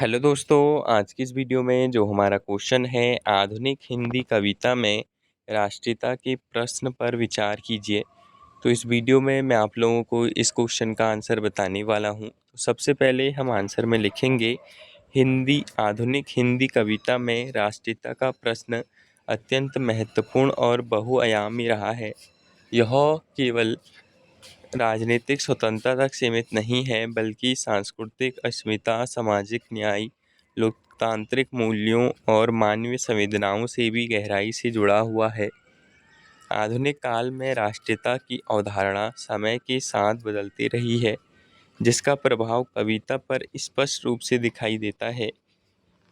Hello दोस्तों, आज की इस वीडियो में जो हमारा क्वेश्चन है आधुनिक हिंदी कविता में राष्ट्रीयता के प्रश्न पर विचार कीजिए। तो इस वीडियो में मैं आप लोगों को इस क्वेश्चन का आंसर बताने वाला हूं। तो सबसे पहले हम आंसर में लिखेंगे आधुनिक हिंदी कविता में राष्ट्रीयता का प्रश्न अत्यंत महत्वपूर्ण और बहुआयामी रहा है। यह केवल राजनीतिक स्वतंत्रता तक सीमित नहीं है, बल्कि सांस्कृतिक अस्मिता, सामाजिक न्याय, लोकतांत्रिक मूल्यों और मानवीय संवेदनाओं से भी गहराई से जुड़ा हुआ है। आधुनिक काल में राष्ट्रीयता की अवधारणा समय के साथ बदलती रही है, जिसका प्रभाव कविता पर स्पष्ट रूप से दिखाई देता है।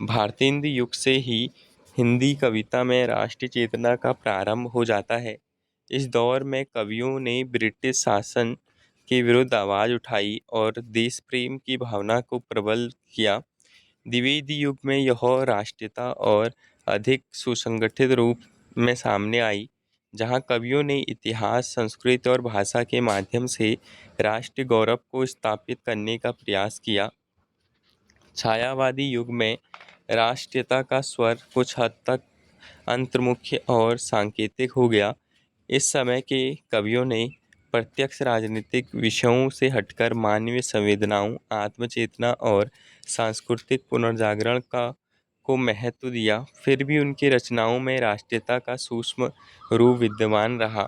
भारतेंदु युग से ही हिंदी कविता में राष्ट्रीय चेतना का प्रारंभ हो जाता है। इस दौर में कवियों ने ब्रिटिश शासन के विरुद्ध आवाज़ उठाई और देश प्रेम की भावना को प्रबल किया। द्विवेदी युग में यह राष्ट्रीयता और अधिक सुसंगठित रूप में सामने आई, जहां कवियों ने इतिहास, संस्कृति और भाषा के माध्यम से राष्ट्रीय गौरव को स्थापित करने का प्रयास किया। छायावादी युग में राष्ट्रीयता का स्वर कुछ हद तक अंतर्मुखी और सांकेतिक हो गया। इस समय के कवियों ने प्रत्यक्ष राजनीतिक विषयों से हटकर मानवीय संवेदनाओं, आत्मचेतना और सांस्कृतिक पुनर्जागरण का को महत्व दिया। फिर भी उनकी रचनाओं में राष्ट्रीयता का सूक्ष्म रूप विद्यमान रहा।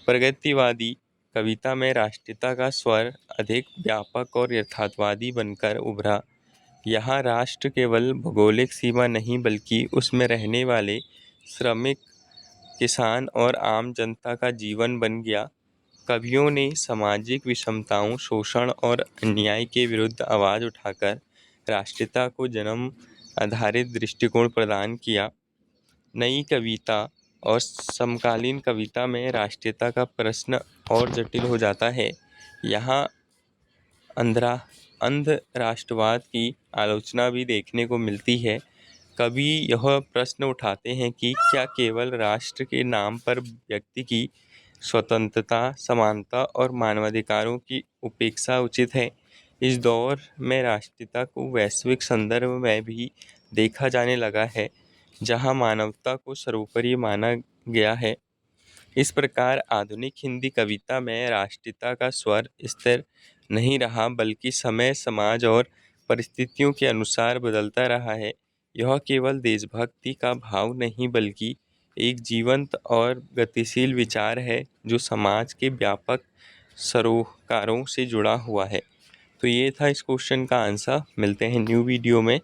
प्रगतिवादी कविता में राष्ट्रीयता का स्वर अधिक व्यापक और यथार्थवादी बनकर उभरा। यहाँ राष्ट्र केवल भौगोलिक सीमा नहीं, बल्कि उसमें रहने वाले श्रमिक, किसान और आम जनता का जीवन बन गया। कवियों ने सामाजिक विषमताओं, शोषण और अन्याय के विरुद्ध आवाज़ उठाकर राष्ट्रीयता को जन्म आधारित दृष्टिकोण प्रदान किया। नई कविता और समकालीन कविता में राष्ट्रीयता का प्रश्न और जटिल हो जाता है। यहाँ अंध राष्ट्रवाद की आलोचना भी देखने को मिलती है। कवि यह प्रश्न उठाते हैं कि क्या केवल राष्ट्र के नाम पर व्यक्ति की स्वतंत्रता, समानता और मानवाधिकारों की उपेक्षा उचित है। इस दौर में राष्ट्रीयता को वैश्विक संदर्भ में भी देखा जाने लगा है, जहां मानवता को सर्वोपरि माना गया है। इस प्रकार आधुनिक हिंदी कविता में राष्ट्रीयता का स्वर स्थिर नहीं रहा, बल्कि समय, समाज और परिस्थितियों के अनुसार बदलता रहा है। यह केवल देशभक्ति का भाव नहीं, बल्कि एक जीवंत और गतिशील विचार है, जो समाज के व्यापक सरोकारों से जुड़ा हुआ है। तो ये था इस क्वेश्चन का आंसर। मिलते हैं न्यू वीडियो में।